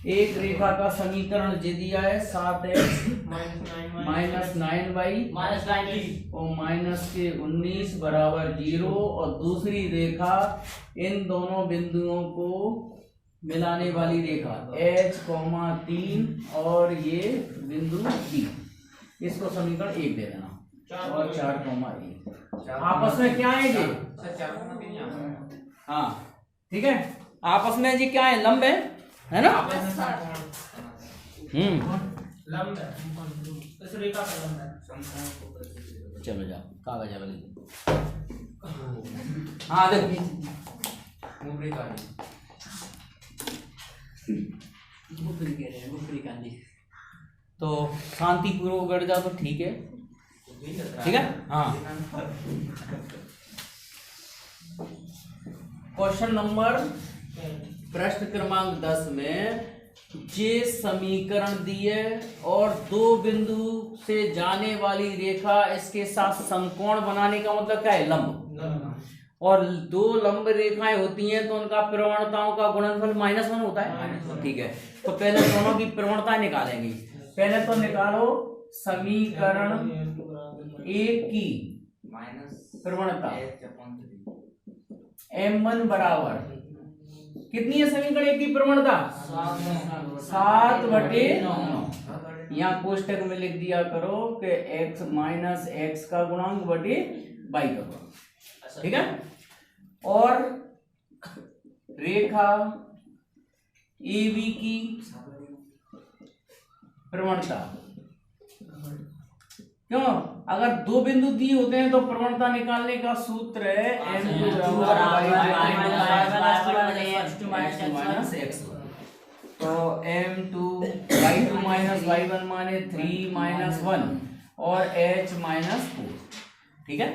एक रेखा का समीकरण जे दिया है 7x माइनस 9y माइनस 90 और माइनस के 19 बराबर 0, और दूसरी रेखा इन दोनों बिंदुओं को मिलाने वाली रेखा h, 3 और ये बिंदु D, इसको समीकरण 1 दे देना और 4, 1 आपस में क्या है ये? हाँ ठीक है, आपस में जी क्या है? लंब है ना? लंब है, इस रेखा का लंब है। चलो जाओ कागज वाली। हाँ देखो तो शांतिपूर्वक बैठ जाओ तो ठीक है, ठीक है। हाँ क्वेश्चन नंबर प्रश्न क्रमांक 10 में जे समीकरण दिए और दो बिंदु से जाने वाली रेखा इसके साथ समकोण बनाने का मतलब क्या है? लंब। और दो लंब रेखाएं होती हैं तो उनका प्रवणताओं का गुणनफल -1 होता है, ठीक है। तो पहले दोनों की प्रवणता निकालेंगे। पहले तो निकालो समीकरण 1 की प्रवणता m1 बराबर कितनी है? समीकरण 1 की प्रवणता 7/9। यहाँ कोष्टक में लिख दिया करो कि x माइनस x का गुणांक बटे y का गुणांक, ठीक है। और रेखा AB की प्रवणता, क्यों? अगर दो बिंदु दिए होते हैं तो प्रवणता निकालने का सूत्र है m2 माइनस x1। तो m2 y2 माइनस y1 माने 3 माइनस 1 और h माइनस 4, ठीक है।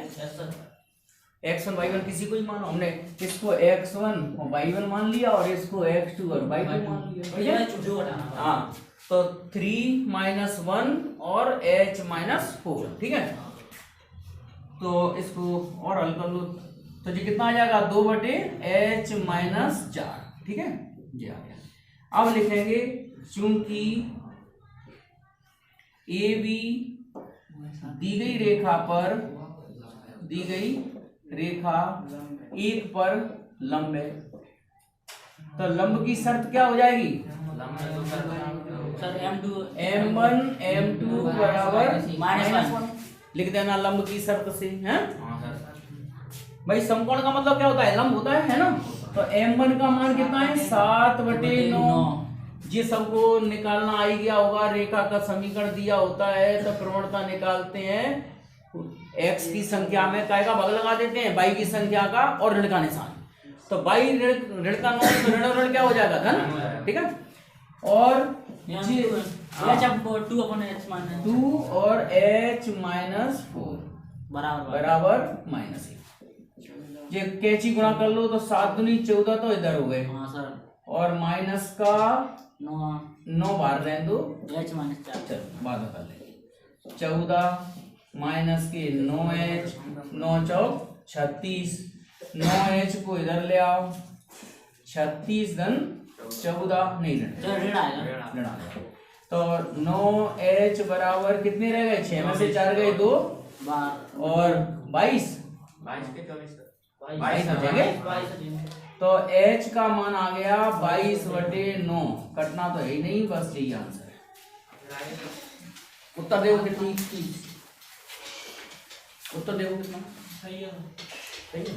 x1 y1 किसी को ही मानो, हमने इसको x1 और y1 मान लिया और इसको x2 और y2 मान लिया, ठीक है। हाँ तो 3 माइनस 1 और h माइनस 4, ठीक है। तो इसको और हल कर लो तो जी कितना आ जाएगा? 2/h माइनस 4, ठीक है। ये आ गया। अब लिखेंगे चूंकि AB दी गई रेखा 1 पर लंब है, तो लंब की शर्त क्या हो जाएगी? m1 m2 बराबर -1 लिख देना लंब की शर्त से, हैं? भाई समकोण का मतलब क्या होता है? लंब होता है ना। तो m1 का मान कितना है? 7/9। ये सबको निकालना आ ही गया होगा। रेखा का समीकरण दिया होता है तो प्रवणता निकालते हैं, x की संख्या में काय का भाग लगा देते हैं, y की संख्या का और ऋण का निशान। तो y ऋण का मान तो ऋण क्या हो जाएगा? धन, ठीक है। और 2 और h माइनस 4 बराबर -1। ये कैची गुणा कर लो तो 7 दूनी 14 तो इधर हो गए, और माइनस का 9 बाहर रहने दो, चलो बाद में कर लेंगे। 14 माइनस के 9h, 9 चौक 36, 9h को इधर ले आओ, 36 धन 14 नहीं ऋण तो 9h बराबर कितने रह गए? 6 में से 4 गए 2 और 22 हो जाएंगे। तो h का मान आ गया 22/9। कटना तो है ही नहीं, बस यही आंसर है। उत्तर देखो कितनी, उत्तर देखो कितना सही है, सही है।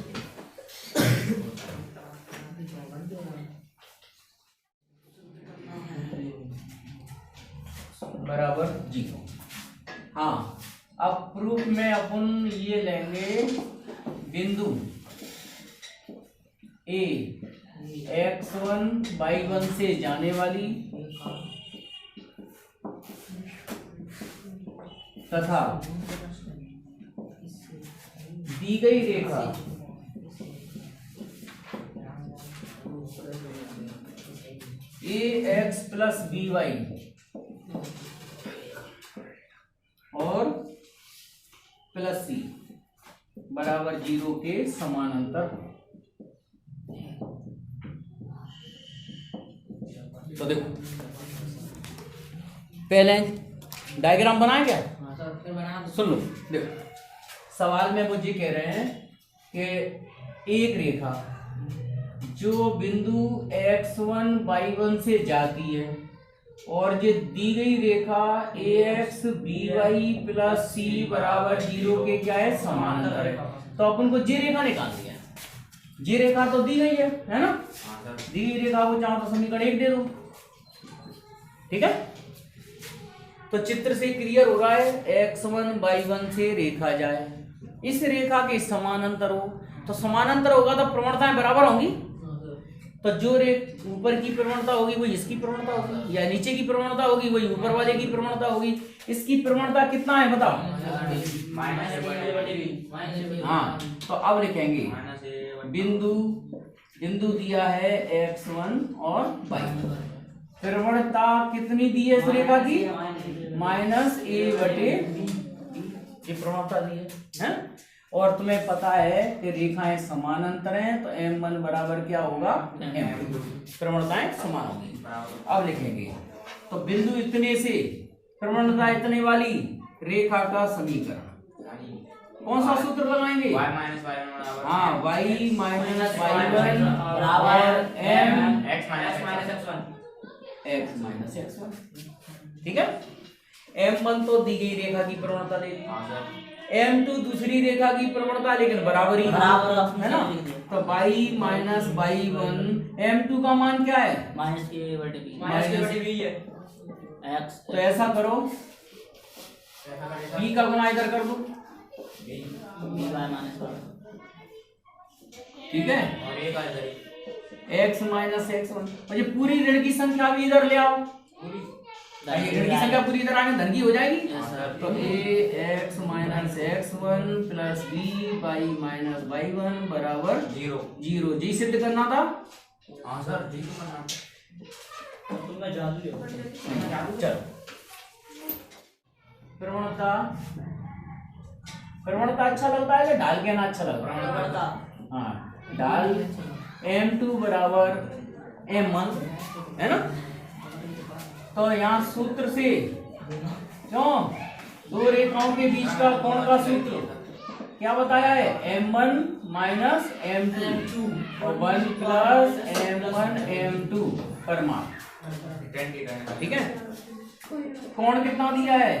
बराबर 0। हाँ अब प्रूफ में अपन ये लेंगे बिंदु A x1 y1 से जाने वाली तथा दी गई रेखा ax प्लस by और प्लस c बराबर 0 के समानांतर। तो देखो पहले डायग्राम बनाए क्या? हाँ सर, फिर बना दो। सुन लो, देखो सवाल में मुझे कह रहे हैं कि एक रेखा जो बिंदु x1 y1 से जाती है और ये दी गई रेखा ax by प्लस c बराबर 0 के क्या है, समांतर है। तो अपन को ये रेखा निकालनी है। ये रेखा तो दी गई है ना? दी गई रेखा को चाहो तो समीकरण 1 दे दो, ठीक है। तो चित्र से क्लियर हो रहा है x1 y1 से रेखा जाए, इस रेखा के समानांतर हो, तो समानांतर होगा तो प्रवणताएं बराबर होंगी। तो जो ऊपर की प्रवणता होगी वही इसकी प्रवणता होगी, या नीचे की प्रवणता होगी वही ऊपर वाले की प्रवणता होगी। इसकी प्रवणता कितना है बताओ? हाँ, तो अब लिखेंगे बिंदु दिया है x1 और y1, प्रवणता कितनी दी है इस रेखा की? -a/b की प्रवणता दी है। और तुम्हें पता है कि रेखाएं समानांतर हैं, तो m1 बराबर क्या होगा, m2, प्रवणताएं समान होगी। अब लिखेंगे तो बिंदु इतने से प्रवणता इतने वाली रेखा का समीकरण, कौन सा सूत्र लगाएंगे? y - y1 हाँ, y - y1 बराबर m x - x1, ठीक है। m1 तो दी गई रेखा की प्रवणता देगी, m2 दूसरी रेखा की प्रवणता, लेकिन बराबरी है ना। तो y - y1, m2 का मान क्या है? -k/b है x। तो ऐसा करो, b का गुणा इधर कर दो, ठीक है, x - x1। और ये पूरी ऋण की संख्या भी इधर ले आओ, ऋण की संख्या पूरी इधर आगे धन की हो जाएगी। तो ax - x1 plus b y - y1 बराबर 0। जी सिद्ध करना था। हाँ सर, जी तो करना था। तुम्हें जादू चलो, प्रवणता अच्छा लगता है कि ढाल कहना अच्छा लगता है? प्रवणता, हाँ, ढाल m2 बराबर m1 है ना। तो यहाँ सूत्र से क्यों दो रेखाओं के बीच का कोण का सूत्र क्या बताया है? m1 माइनस m2 और 1 प्लस m1 m2 परमाण, ठीक है। कोण कितना दिया है?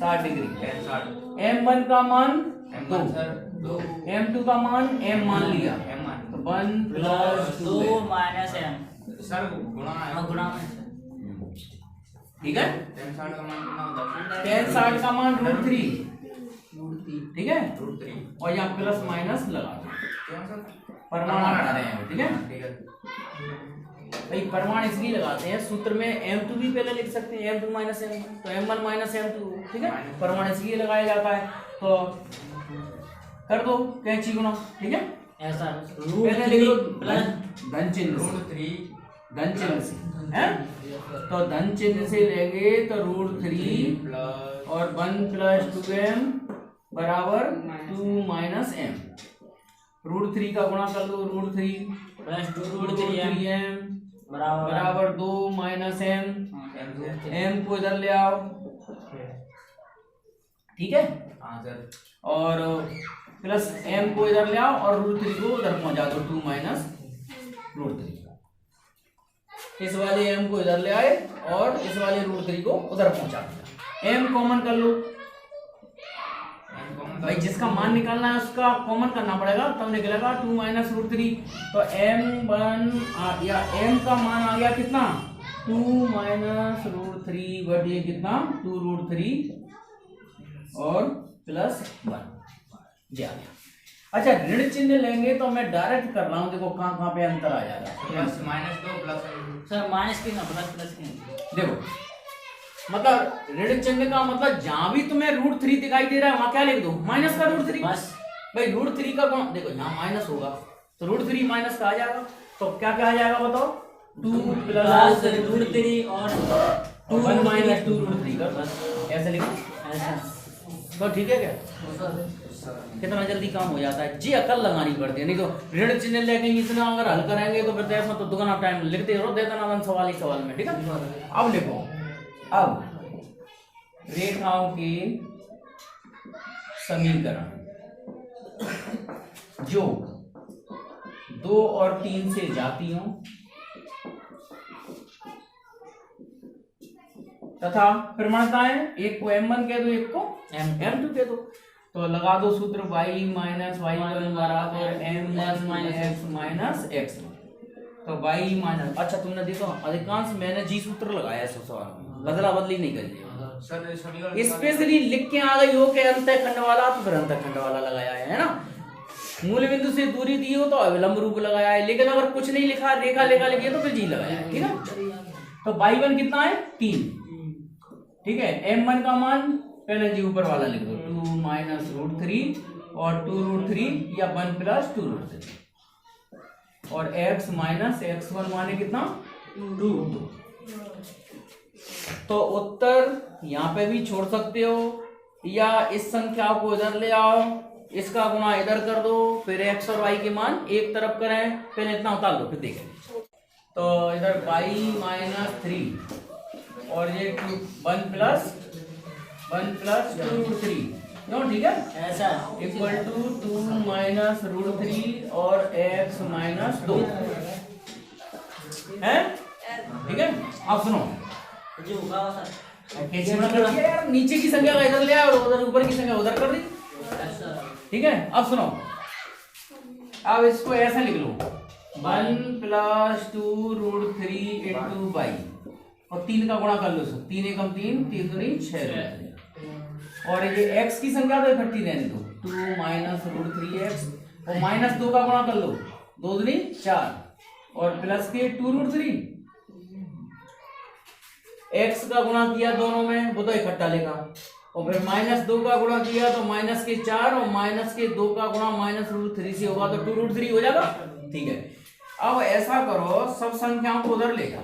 60 डिग्री। m1 का मान 2, m2 का मान m मान लिया, तो 1 प्लस 2 माइनस m सर गुणा, ठीक है। tan 60 का मान √3, ठीक है। और यहाँ प्लस माइनस लगा दो, परमाण हटा रहे हैं, ठीक है। भाई परमाण इसलिए लगाते हैं, सूत्र में m2 भी पहले लिख सकते हैं, m2 माइनस m1, तो m1 माइनस m2, ठीक है। परमाण इसलिए लगाया जाता है। तो कर दो कैंची गुणा, ठीक है। ऐसा पहले लिख लो धन चिन्ह से, हैं? तो धन चिन्ह से लेंगे तो √3 और 1 प्लस 2m बराबर 2 माइनस m। √3 का गुणा कर लो, √3 प्लस 2√3m बराबर 2 माइनस m को इधर ले आओ, ठीक है। और प्लस m को इधर ले आओ और √3 को उधर पहुंचा दो, 2 माइनस √3। इस वाले m को इधर ले आए और इस वाले √3 को उधर पहुंचा दिया। m कॉमन कर लो, भाई जिसका मान निकालना है उसका कॉमन करना पड़ेगा, तब निकलेगा 2 माइनस √3। तो m1 या m का मान आ गया कितना? 2 माइनस √3 बटे कितना? 2√3 और प्लस 1, ये आ गया। अच्छा, ऋण चिन्ह लेंगे तो मैं डायरेक्ट कर रहा हूँ, देखो कहाँ पे अंतर आ जाएगा। प्लस -2 प्लस सर माइनस की ना प्लस की, देखो मतलब ऋण चिन्ह का मतलब जहां भी तुम्हें √3 दिखाई दे रहा है वहां क्या लिख दो? माइनस का √3 बस। भाई √3 का गुणा, देखो यहाँ माइनस होगा तो √3 माइनस का आ जाएगा, तो क्या आ जाएगा बताओ? 2 प्लस √3 और 1 माइनस 2 √3 का, बस ऐसे लिखो, ऐसा तो ठीक है क्या? कितना जल्दी काम हो जाता है, जी अकल लगानी पड़ती है, नहीं तो ऋण चिन्ह लेके इतना अगर हल करेंगे तो फिर ऐसा तो दुगना टाइम लिखते रहो, देता ना सवाल ही सवाल में। ठीक है, अब लिखो, अब रेखाओं के समीकरण जो 2 और 3 से जाती हो तथा प्रमाणताएं, एक को m1 कह दो, एक को m2 कह दो, तो लगा दो सूत्र y माइनस y1 बराबर m1 माइनस x1। तो y माइनस, अच्छा तुमने देखो अधिकांश मैंने जी सूत्र लगाया है सवाल में, बदला बदली नहीं करी, स्पेशली लिख के आ गई हो के अंतःखंड वाला, तो फिर अंतःखंड वाला लगाया है ना। मूल बिंदु से दूरी दी हो तो अविलंब रूप लगाया है, लेकिन अगर कुछ नहीं लिखा, रेखा लेखा लिखी है तो फिर जी लगाया है। ठीक है, तो y1 कितना है 3, ठीक है, m1 का मान पहले जी ऊपर वाला लिख दो 2 माइनस √3 और 2√3 या 1 प्लस 2√3 और x माइनस x1 माने कितना 2। तो उत्तर यहाँ पे भी छोड़ सकते हो या इस संख्या को इधर ले आओ, इसका गुणा इधर कर दो, फिर x और y के मान एक तरफ करें, पहले इतना उतार दो फिर देखें। तो इधर y माइनस 3 और ये 1 प्लस 2√3 क्यों, ठीक है, ऐसा इक्वल टू 2 माइनस √3 और x माइनस 2 है। ठीक है, अब सुनो, यार नीचे की संख्या का इधर ले आओ, उधर ऊपर की संख्या उधर कर दी। ठीक है, अब सुनो, अब इसको ऐसा लिख लो 1 प्लस 2√3 इंटू y और 3 का गुणा कर लो, 3 एकम 3, 3 दूनी 6 और ये x की संख्या तो इकट्ठी रहने दो 2 माइनस √3x और माइनस 2 का गुणा कर लो, 2 दूनी 4 और प्लस के 2√3, x का गुणा किया दोनों में वो तो इकट्ठा लेगा और फिर माइनस 2 का गुणा किया तो माइनस के 4 और माइनस के 2 का गुणा माइनस √3 से होगा तो 2√3 हो जाएगा। ठीक है, अब ऐसा करो सब संख्याओं को उधर ले जाओ,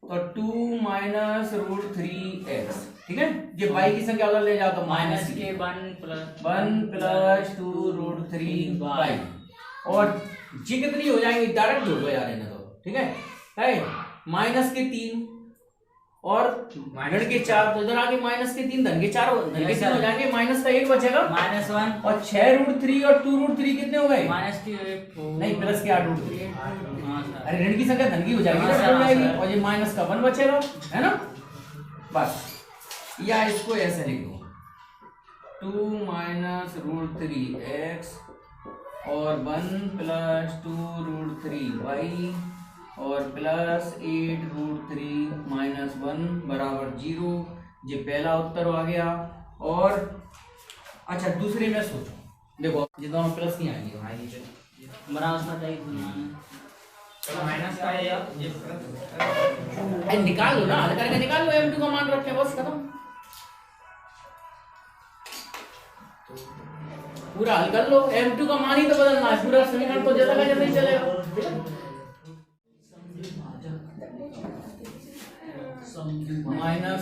तो 2 माइनस √3x, ठीक है, ये y की संख्या उधर ले जाओ तो माइनस के 1 प्लस 2√3y और जी कितनी हो जाएंगी, डायरेक्ट जोड़ दो यार इन्हें तो। ठीक है, माइनस के 3 और ऋण के 4, तो इधर आगे माइनस के 3 धन के 4 हो जाएंगे, माइनस का 1 बचेगा -1 और 6√3 और 2√3 कितने हो गए नहीं प्लस के 8√3। अरे ऋण की संख्या धन की हो जाएगी और ये माइनस का 1 बचेगा, है ना। बस, या इसको ऐसे लिख दो 2 माइनस √3x और 1 प्लस 2√3y और प्लस 8√3 माइनस 1 बराबर 0। ये पहला उत्तर आ गया। और अच्छा दूसरे में सोचो, देखो ये दोनों प्लस नहीं आएंगे, माइनस का है यार, ये निकाल लो ना, हल करके निकाल लो, m2 का मान रखे बस खत्म, पूरा हल कर लो, m2 का मान ही तो बदलना है, पूरा समीकरण तो जैसा का जैसा ही चलेगा। -1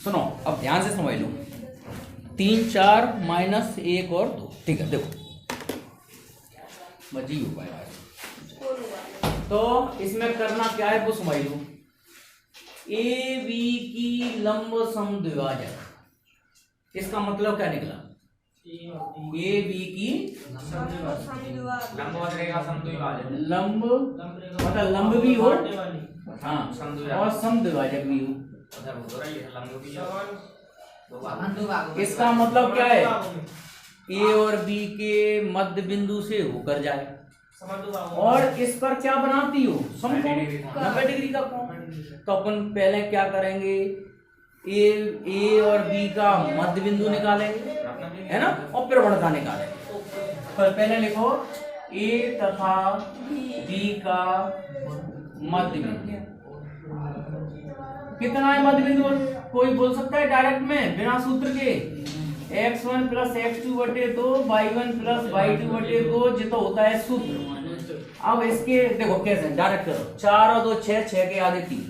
सुनो, अब ध्यान से समझ लो, 3 4 माइनस 1 और 2, ठीक है, देखो मजी हो पाएगा। तो इसमें करना क्या है वो समझ लो, ए बी की लंब समद्विभाजक, इसका मतलब क्या निकला, ए बी की लंब मतलब लंब भी हो, हाँ, और समद्विभाजक भी हो। इसका मतलब क्या है, ए और बी के मध्य बिंदु से होकर जाए और इस पर क्या बनाती हो, समकोण 90 डिग्री का कोण। तो अपन पहले क्या करेंगे, ए और बी का मध्य बिंदु निकालेंगे, है ना, और प्रवणता निकालेंगे। तो पहले लिखो ए तथा बी का मध्य बिंदु कितना है, मध्य बिंदु कोई बोल सकता है डायरेक्ट में बिना सूत्र के, x1 प्लस x2 बटे 2 y1 प्लस y2 बटे 2 जितना होता है सूत्र, अब इसके देखो कैसे डायरेक्ट करो, 4 और 2 6, 6 के आधे 3,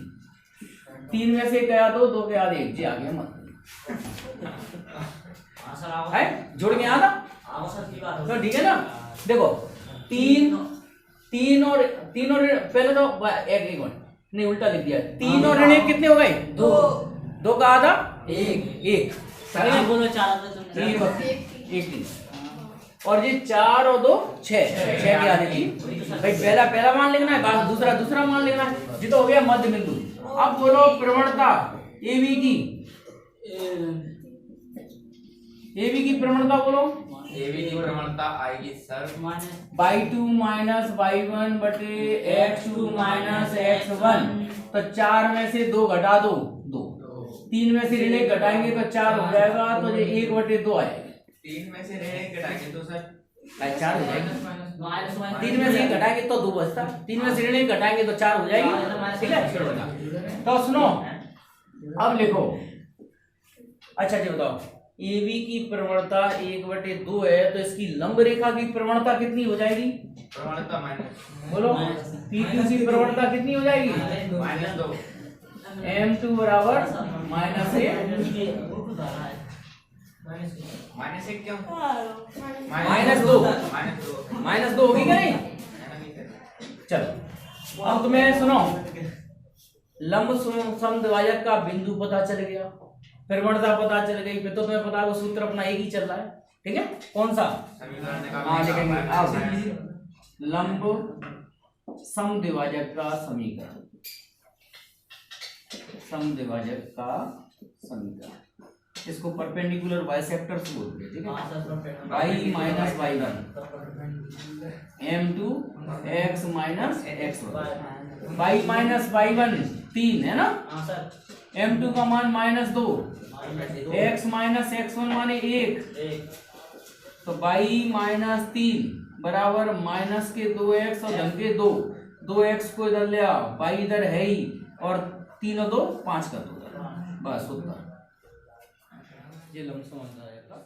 3 में से क्या 2, 2 के आधे 1, जी आ गया मत है, जोड़ के आना तो ठीक है ना। देखो 3 और पहले तो एक मिनट नहीं उल्टा लिख दिया, 3 और ऋण 1 कितने हो गए, 2 का आधा 1 बोलो 4 1 और ये 4 और 2 6 के आधे 3 भाई, पहला मान लिखना है, दूसरा मान लिखना है, जी तो हो गया मध्य बिंदु। अब बोलो प्रवणता AB की प्रवणता बोलो। AB की प्रवणता आएगी सर y2 माइनस y1 बटे x2 माइनस x1, तो 4 में से 2 घटा दो 2, 3 में से ऋण 1 घटाएंगे तो 4 हो जाएगा, तो ये 1 बटे 2 आएगा। 3 में से ऋण 1 घटाएंगे तो सर 4 हो जाएगी, 3 में से 1 घटाएंगे तो 2 बचता, 3 में से ऋण 1 घटाएंगे तो 4 हो जाएगी, ठीक है। तो सुनो अब लिखो, अच्छा जी बताओ AB की प्रवणता 1/2 है, तो इसकी लंब रेखा की प्रवणता कितनी हो जाएगी, प्रवणता माइनस बोलो PQ की प्रवणता कितनी हो जाएगी, -2 M2 बराबर -1 -1 क्यों -2 होगी क्या नहीं। चलो अब तुम्हें सुनो, लंब समद्विभाजक का बिंदु पता चल गया, प्रवणता पता चल गई, फिर तो तुम्हें पता है वो सूत्र अपना एक ही चल रहा है, ठीक है। कौन सा, लिखेंगे अब लंब समद्विभाजक का समीकरण, इसको परपेंडिकुलर बाइसेक्टर्स बोलते हैं, ठीक है। y minus y1 M2 x minus x1, y minus y1 3 है ना, M2 का मान -2, x माइनस x1 माने 1, तो y माइनस 3 बराबर माइनस के 2x और धन के 2, 2x को इधर ले आओ, y इधर है ही, और 3 और 2 5 कर दो, बस उत्तर। ये लंब समझ आएगा।